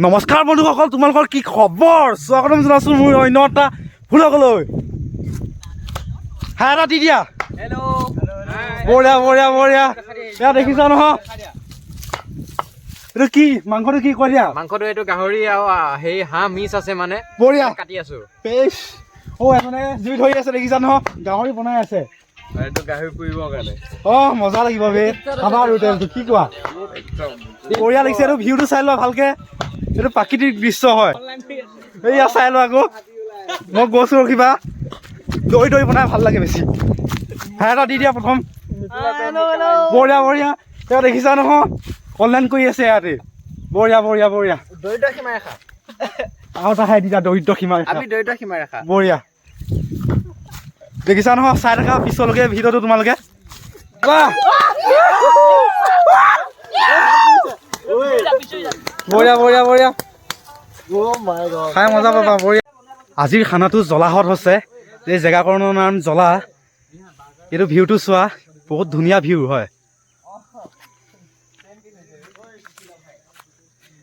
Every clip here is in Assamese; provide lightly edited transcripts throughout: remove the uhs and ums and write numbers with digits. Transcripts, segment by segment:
নমস্কাৰ বন্ধুসকল, তোমালোকৰ কি খবৰ? স্বাগতম জনাইছোঁ মোৰ অন্য এটা ভ্লগলৈ। হাই এটা দি দিয়া। বঢ়িয়া বঢ়িয়া বঢ়িয়া। এয়া দেখিছা নহয়, এইটো কি মাংসটো কি কৈ দিয়া? মাংসটো এইটো গাহৰি আৰু সেই হাঁহ মিছ আছে মানে বঢ়িয়া কাটি আছো। এজনে জুই ধৰি আছে দেখিছা নহয়, গাহৰি বনাই আছে। এইটো গাহৰি পুৰিবৰ কাৰণে মজা লাগিব বে, খাবা আৰু তেলটো কি কোৱা? বঢ়িয়া লাগিছে। এইটো ভিউটো চাই লোৱা ভালকে, এইটো প্ৰাকৃতিক দৃশ্য হয়। এইয়া চাই লোৱা আকৌ, মই গৈছোঁ ৰখিবা। দৈ দৈ বনাই ভাল লাগে বেছি। হাই এটা দি দিয়া প্ৰথম। বঢ়িয়া বঢ়িয়া। এয়া দেখিছা নহয়, অনলাইন কৰি আছে ইয়াতে। বঢ়িয়া বঢ়িয়া বঢ়িয়া। দৰিদ্ৰ সীমা ৰেখা আৰু এটা খাই দিয়া, দৰিদ্ৰ সীমা ৰেখা। আমি দৰিদ্ৰ সীমা ৰেখা। বঢ়িয়া দেখিছা নহয়, চাই থাকা পিছলৈকে ভিডিঅ'টো তোমালোকে। বঢ়িয়া বঢ়িয়া বঢ়িয়া, খাই মজা পাবা। বঢ়িয়া। আজিৰ খানাটো জ্বলাহত হৈছে। এই জেগাকৰণৰ নাম জ্বলা। এইটো ভিউটো চোৱা, বহুত ধুনীয়া ভিউ হয়।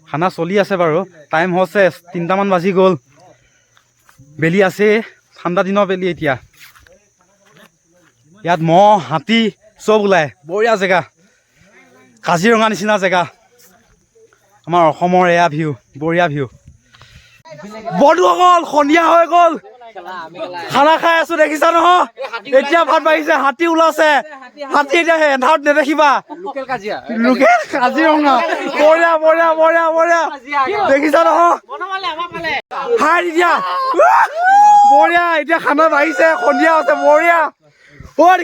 খানা চলি আছে বাৰু, টাইম হৈছে 3টামান বাজি গ'ল। বেলি আছে, ঠাণ্ডা দিনৰ বেলি এতিয়া। ইয়াত মহ হাতী চব ওলায়। বঢ়িয়া জেগা, কাজিৰঙা নিচিনা জেগা। আমাৰ অসমৰ এয়া ভিউ, বঢ়িয়া ভিউ। বন্ধুসকল সন্ধিয়া হৈ গ'ল, খানা খাই আছো দেখিছা নহয়। এতিয়া ভাত বাঢ়িছে, হাতী ওলাইছে। হাতী এতিয়া এন্ধাৰত নেদেখিবা। লোকেল কাজিৰঙা। বঢ়িয়া বঢ়িয়া বঢ়িয়া বঢ়িয়া দেখিছা নহয়। হাই দিয়া বঢ়িয়া। এতিয়া খানা বাঢ়িছে, সন্ধিয়া হৈছে। বঢ়িয়া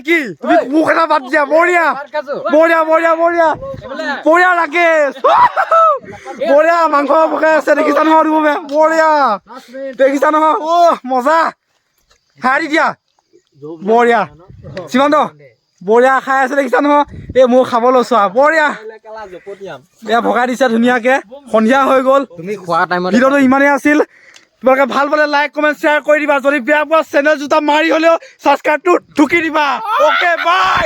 কি তুমি মুখ এটা বাদ দিয়া। বঢ়িয়া বঢ়িয়া বঢ়িয়া বঢ়িয়া বঢ়িয়া লাগে। বঢ়িয়া মাংস পকাই আছে দেখিছা নহয় তুমি। বঢ়িয়া দেখিছা নহয়, মজা। খাই দিয়া বঢ়িয়া। সীমান্ত বঢ়িয়া খাই আছে দেখিছা নহয়। এই মোৰ খাব লৈছো আৰু বঢ়িয়া। এয়া ভগাই দিছে ধুনীয়াকে। সন্ধিয়া হৈ গ'ল, তুমি খোৱা টাইমত ভিডিঅ'টো ইমানেই আছিল। তোমালোকে ভাল পালে লাইক কমেণ্ট শ্বেয়াৰ কৰি দিবা। যদি বেয়া পোৱা চেনেল জোতা মাৰি হ'লেও ছাবস্ক্ৰাইবটো ঢুকি দিবা। Okay bye.